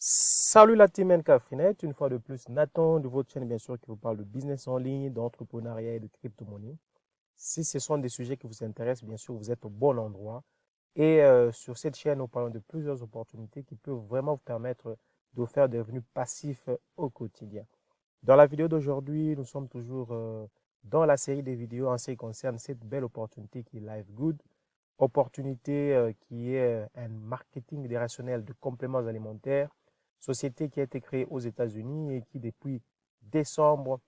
Salut la team NKFriNet, une fois de plus, Nathan de votre chaîne bien sûr qui vous parle de business en ligne, d'entrepreneuriat et de crypto-monnaie. Si ce sont des sujets qui vous intéressent, bien sûr, vous êtes au bon endroit. Et sur cette chaîne, nous parlons de plusieurs opportunités qui peuvent vraiment vous permettre de faire des revenus passifs au quotidien. Dans la vidéo d'aujourd'hui, nous sommes toujours dans la série des vidéos en ce qui concerne cette belle opportunité qui est LiveGood. Opportunité qui est un marketing dérationnel de compléments alimentaires, société qui a été créée aux États-Unis et qui depuis décembre,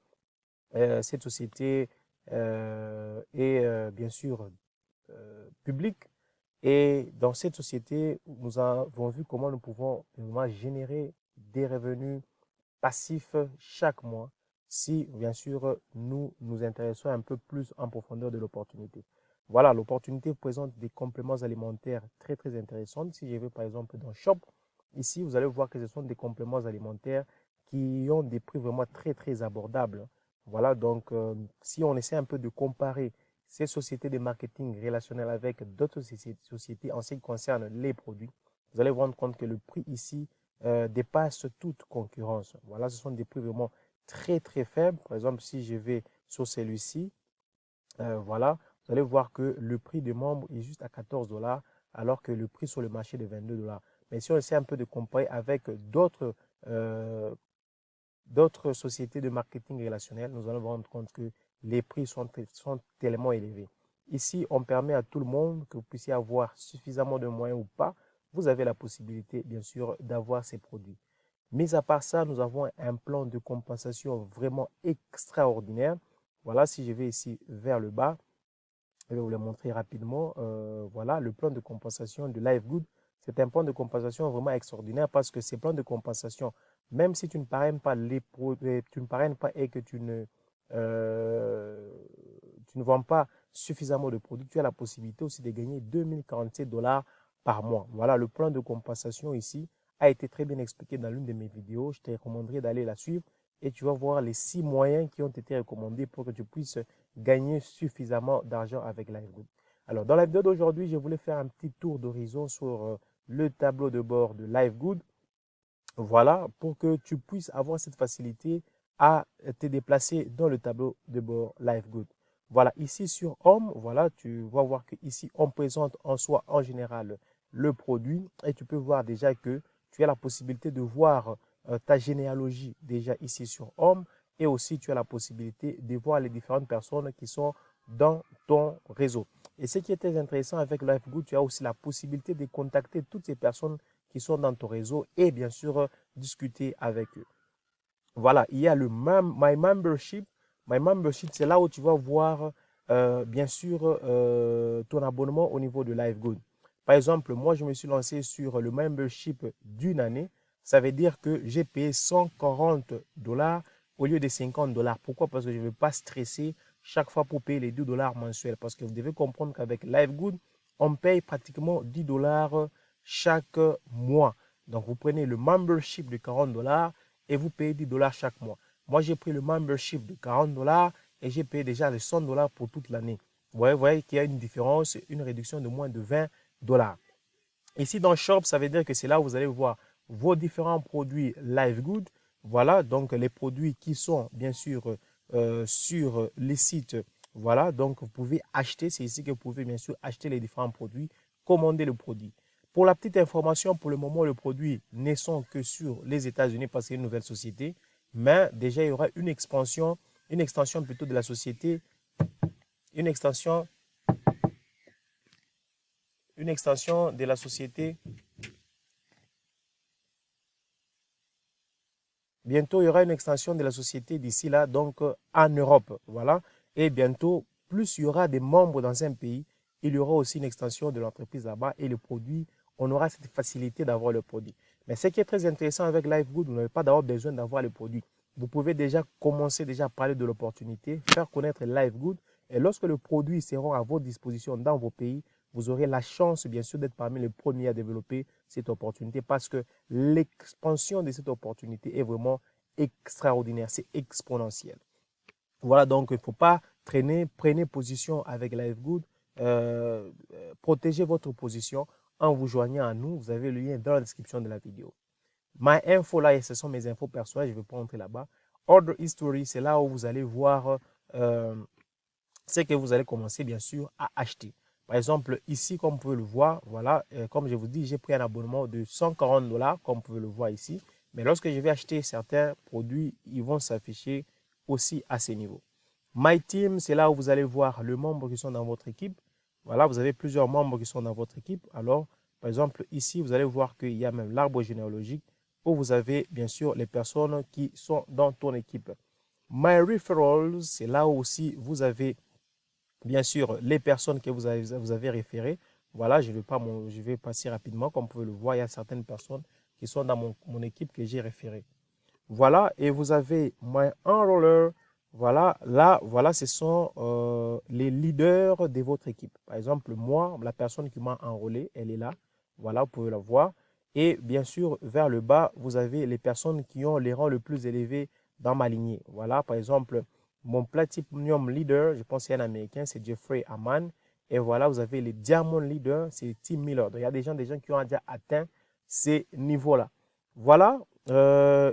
cette société est bien sûr publique. Et dans cette société, nous avons vu comment nous pouvons vraiment générer des revenus passifs chaque mois si, bien sûr, nous nous intéressons un peu plus en profondeur de l'opportunité. Voilà, l'opportunité présente des compléments alimentaires très, très intéressants. Si je vais, par exemple, dans Shop, ici, vous allez voir que ce sont des compléments alimentaires qui ont des prix vraiment très, très abordables. Voilà, donc, si on essaie un peu de comparer ces sociétés de marketing relationnel avec d'autres sociétés en ce qui concerne les produits, vous allez vous rendre compte que le prix ici dépasse toute concurrence. Voilà, ce sont des prix vraiment très, très faibles. Par exemple, si je vais sur celui-ci, voilà, vous allez voir que le prix de membre est juste à 14 $, alors que le prix sur le marché est de 22 $. Mais si on essaie un peu de comparer avec euh, d'autres sociétés de marketing relationnel, nous allons nous rendre compte que les prix sont tellement élevés. Ici, on permet à tout le monde que vous puissiez avoir suffisamment de moyens ou pas. Vous avez la possibilité, bien sûr, d'avoir ces produits. Mis à part ça, nous avons un plan de compensation vraiment extraordinaire. Voilà, si je vais ici vers le bas, je vais vous le montrer rapidement. Voilà, le plan de compensation de LiveGood. C'est un plan de compensation vraiment extraordinaire parce que ces plans de compensation, même si tu ne parraines pas tu ne parraines pas et que tu ne vends pas suffisamment de produits, tu as la possibilité aussi de gagner 2047 $ par mois. Voilà, le plan de compensation ici a été très bien expliqué dans l'une de mes vidéos. Je te recommanderais d'aller la suivre et tu vas voir les 6 moyens qui ont été recommandés pour que tu puisses gagner suffisamment d'argent avec LiveGood. Alors, dans la vidéo d'aujourd'hui, je voulais faire un petit tour d'horizon sur le tableau de bord de LiveGood. Voilà, pour que tu puisses avoir cette facilité à te déplacer dans le tableau de bord LiveGood. Voilà, ici sur Home, voilà, tu vas voir qu'ici, on présente en soi, en général, le produit et tu peux voir déjà que tu as la possibilité de voir ta généalogie déjà ici sur Home et aussi tu as la possibilité de voir les différentes personnes qui sont dans ton réseau. Et ce qui est très intéressant avec LiveGood, tu as aussi la possibilité de contacter toutes ces personnes qui sont dans ton réseau et bien sûr discuter avec eux. Voilà, il y a le My Membership. My Membership, c'est là où tu vas voir bien sûr ton abonnement au niveau de LiveGood. Par exemple, moi, je me suis lancé sur le membership d'une année. Ça veut dire que j'ai payé 140 $ au lieu de 50 $. Pourquoi? Parce que je ne veux pas stresser chaque fois pour payer les 2 $ mensuels. Parce que vous devez comprendre qu'avec LiveGood, on paye pratiquement 10 $ chaque mois. Donc, vous prenez le membership de 40 $ et vous payez 10 $ chaque mois. Moi, j'ai pris le membership de 40 $ et j'ai payé déjà les 100 $ pour toute l'année. Vous voyez qu'il y a une différence, une réduction de moins de 20 $. Ici, dans Shop, ça veut dire que c'est là où vous allez voir vos différents produits LiveGood. Voilà, donc les produits qui sont bien sûr sur les sites. Voilà, donc vous pouvez acheter, c'est ici que vous pouvez bien sûr acheter les différents produits, commander le produit. Pour la petite information, pour le moment, le produit n'est sont que sur les États-Unis parce que c'est une nouvelle société. Mais déjà, il y aura une extension plutôt de la société, une extension, une extension de la société. Bientôt, il y aura une extension de la société d'ici là, donc en Europe. Voilà. Et bientôt, plus il y aura des membres dans un pays, il y aura aussi une extension de l'entreprise là-bas et le produit, on aura cette facilité d'avoir le produit. Mais ce qui est très intéressant avec LiveGood, vous n'avez pas d'avoir besoin d'avoir le produit. Vous pouvez déjà commencer déjà à parler de l'opportunité, faire connaître LiveGood et lorsque le produit sera à votre disposition dans vos pays, vous aurez la chance, bien sûr, d'être parmi les premiers à développer cette opportunité parce que l'expansion de cette opportunité est vraiment extraordinaire, c'est exponentiel. Voilà, donc il ne faut pas traîner, prenez position avec LiveGood, protégez votre position en vous joignant à nous. Vous avez le lien dans la description de la vidéo. My info, là, ce sont mes infos personnelles, je ne vais pas entrer là-bas. Order history, c'est là où vous allez voir ce que vous allez commencer, bien sûr, à acheter. Par exemple, ici, comme vous pouvez le voir, voilà, comme je vous dis, j'ai pris un abonnement de 140 $, comme vous pouvez le voir ici. Mais lorsque je vais acheter certains produits, ils vont s'afficher aussi à ces niveaux. My Team, c'est là où vous allez voir les membres qui sont dans votre équipe. Voilà, vous avez plusieurs membres qui sont dans votre équipe. Alors, par exemple, ici, vous allez voir qu'il y a même l'arbre généalogique où vous avez, bien sûr, les personnes qui sont dans ton équipe. My Referrals, c'est là où aussi vous avez bien sûr les personnes que vous avez référées. Voilà, je vais passer rapidement. Comme vous pouvez le voir, il y a certaines personnes qui sont dans mon équipe que j'ai référées. Voilà, et vous avez My Enroller. Voilà, là, voilà, ce sont les leaders de votre équipe. Par exemple, moi, la personne qui m'a enrôlé, elle est là. Voilà, vous pouvez la voir. Et bien sûr, vers le bas, vous avez les personnes qui ont les rangs le plus élevés dans ma lignée. Voilà, par exemple, mon Platinum Leader, je pense qu'il y a un Américain, c'est Jeffrey Aman. Et voilà, vous avez les Diamond Leader, c'est Tim Miller. Donc, il y a des gens qui ont déjà atteint ces niveaux-là. Voilà,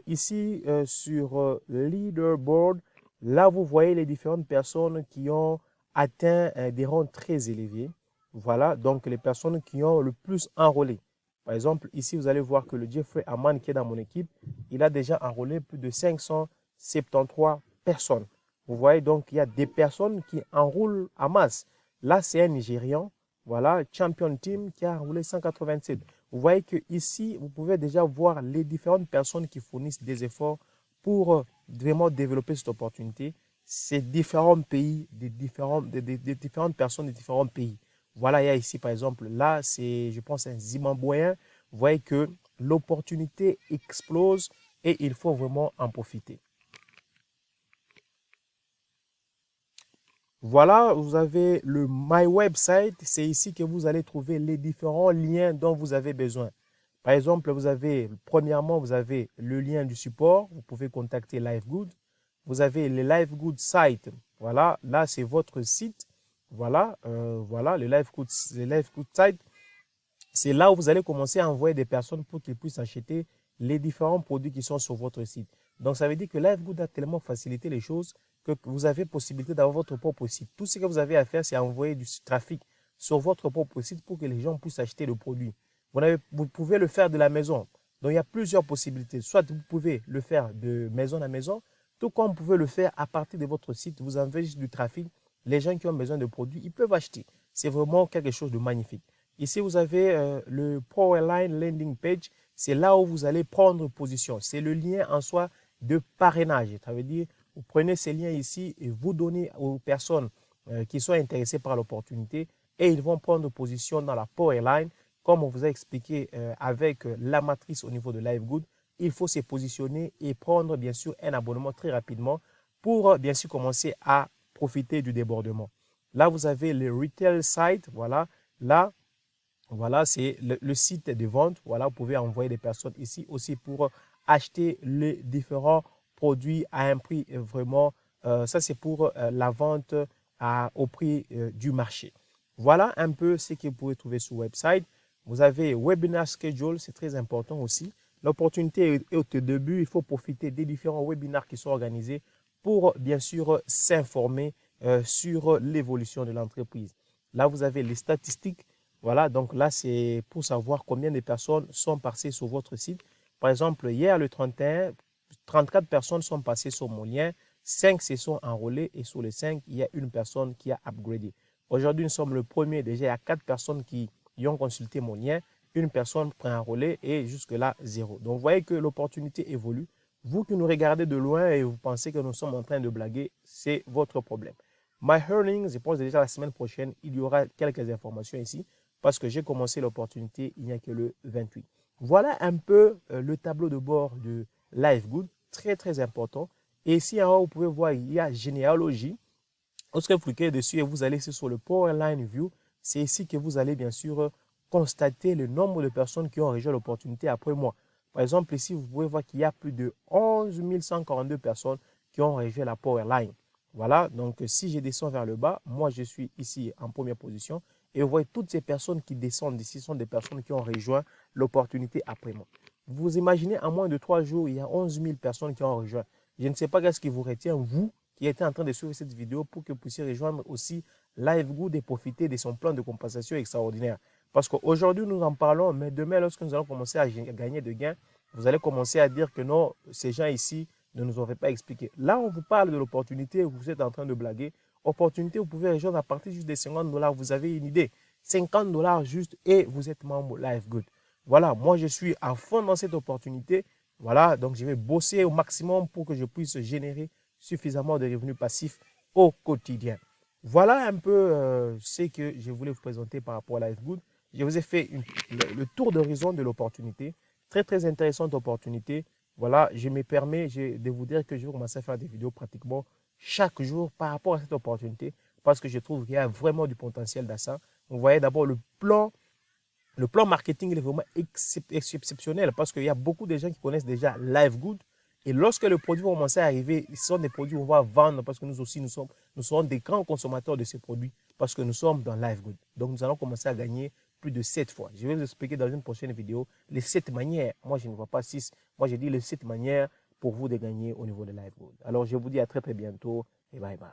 ici sur Leaderboard, là, vous voyez les différentes personnes qui ont atteint des rangs très élevés. Voilà, donc les personnes qui ont le plus enrôlé. Par exemple, ici, vous allez voir que le Jeffrey Aman qui est dans mon équipe, il a déjà enrôlé plus de 573 personnes. Vous voyez donc, il y a des personnes qui enroulent en masse. Là, c'est un Nigérian, voilà, Champion Team qui a enrôlé 187. Vous voyez que ici, vous pouvez déjà voir les différentes personnes qui fournissent des efforts pour vraiment développer cette opportunité. C'est différents pays, des différentes personnes de différents pays. Voilà, il y a ici, par exemple, là, c'est, je pense, un Zimbabwéen. Vous voyez que l'opportunité explose et il faut vraiment en profiter. Voilà, vous avez le My Website. C'est ici que vous allez trouver les différents liens dont vous avez besoin. Par exemple, vous avez, premièrement, vous avez le lien du support. Vous pouvez contacter LiveGood. Vous avez le LiveGood site. Voilà, là, c'est votre site. Voilà, voilà, le LiveGood site. C'est là où vous allez commencer à envoyer des personnes pour qu'ils puissent acheter les différents produits qui sont sur votre site. Donc, ça veut dire que LiveGood a tellement facilité les choses que vous avez possibilité d'avoir votre propre site. Tout ce que vous avez à faire, c'est envoyer du trafic sur votre propre site pour que les gens puissent acheter le produit. Vous pouvez le faire de la maison. Donc, il y a plusieurs possibilités. Soit vous pouvez le faire de maison à maison, tout comme vous pouvez le faire à partir de votre site. Vous envoyez juste du trafic. Les gens qui ont besoin de produits, ils peuvent acheter. C'est vraiment quelque chose de magnifique. Ici, vous avez le Powerline Landing Page. C'est là où vous allez prendre position. C'est le lien en soi de parrainage. Ça veut dire, vous prenez ces liens ici et vous donnez aux personnes qui sont intéressées par l'opportunité et ils vont prendre position dans la Powerline. Comme on vous a expliqué avec la matrice au niveau de LiveGood, il faut se positionner et prendre bien sûr un abonnement très rapidement pour bien sûr commencer à profiter du débordement. Là, vous avez le Retail Site. Voilà, là, voilà, c'est le site de vente. Voilà, vous pouvez envoyer des personnes ici aussi pour acheter les différents produits à un prix vraiment, ça c'est pour la vente au prix du marché. Voilà un peu ce que vous pouvez trouver sur le website. Vous avez Webinar Schedule, c'est très important aussi. L'opportunité est au début, il faut profiter des différents webinars qui sont organisés pour bien sûr s'informer sur l'évolution de l'entreprise. Là, vous avez les statistiques. Voilà, donc là, c'est pour savoir combien de personnes sont passées sur votre site. Par exemple, hier, le 31, 34 personnes sont passées sur mon lien, 5 se sont enrôlées et sur les 5, il y a une personne qui a upgradé. Aujourd'hui, nous sommes le premier. Déjà, il y a 4 personnes qui ont consulté mon lien, une personne pré-enrôlée et jusque-là, 0. Donc, vous voyez que l'opportunité évolue. Vous qui nous regardez de loin et vous pensez que nous sommes en train de blaguer, c'est votre problème. My Earnings, je pense déjà la semaine prochaine, il y aura quelques informations ici parce que j'ai commencé l'opportunité il n'y a que le 28. Voilà un peu le tableau de bord de LiveGood, très très important. Et ici en haut, vous pouvez voir, il y a généalogie. Lorsque vous cliquez dessus et vous allez sur le Powerline View, c'est ici que vous allez bien sûr constater le nombre de personnes qui ont rejoint l'opportunité après moi. Par exemple, ici, vous pouvez voir qu'il y a plus de 11 142 personnes qui ont rejoint la Powerline. Voilà, donc si je descends vers le bas, moi je suis ici en première position. Et vous voyez toutes ces personnes qui descendent ici sont des personnes qui ont rejoint l'opportunité après moi. Vous imaginez, en moins de 3 jours, il y a 11 000 personnes qui ont rejoint. Je ne sais pas qu'est-ce qui vous retient, vous, qui êtes en train de suivre cette vidéo pour que vous puissiez rejoindre aussi LiveGood et profiter de son plan de compensation extraordinaire. Parce qu'aujourd'hui, nous en parlons, mais demain, lorsque nous allons commencer à gagner de gains, vous allez commencer à dire que non, ces gens ici ne nous ont pas expliqué. Là, on vous parle de l'opportunité, vous êtes en train de blaguer. Opportunité, vous pouvez rejoindre à partir juste des 50 $. Vous avez une idée. 50 $ juste et vous êtes membre LiveGood. Voilà, moi je suis à fond dans cette opportunité. Voilà, donc je vais bosser au maximum pour que je puisse générer suffisamment de revenus passifs au quotidien. Voilà un peu ce que je voulais vous présenter par rapport à LiveGood. Je vous ai fait le tour d'horizon de l'opportunité. Très, très intéressante opportunité. Voilà, je me permets de vous dire que je vais commencer à faire des vidéos pratiquement chaque jour par rapport à cette opportunité parce que je trouve qu'il y a vraiment du potentiel dans ça. Vous voyez d'abord le plan marketing il est vraiment exceptionnel parce qu'il y a beaucoup de gens qui connaissent déjà LiveGood. Et lorsque le produit va commencer à arriver, ce sont des produits qu'on va vendre parce que nous aussi, nous serons des grands consommateurs de ces produits parce que nous sommes dans LiveGood. Donc, nous allons commencer à gagner plus de 7 fois. Je vais vous expliquer dans une prochaine vidéo les 7 manières. Moi, je ne vois pas 6. Moi, j'ai dit les 7 manières pour vous de gagner au niveau de LiveGood. Alors, je vous dis à très, très bientôt et bye bye.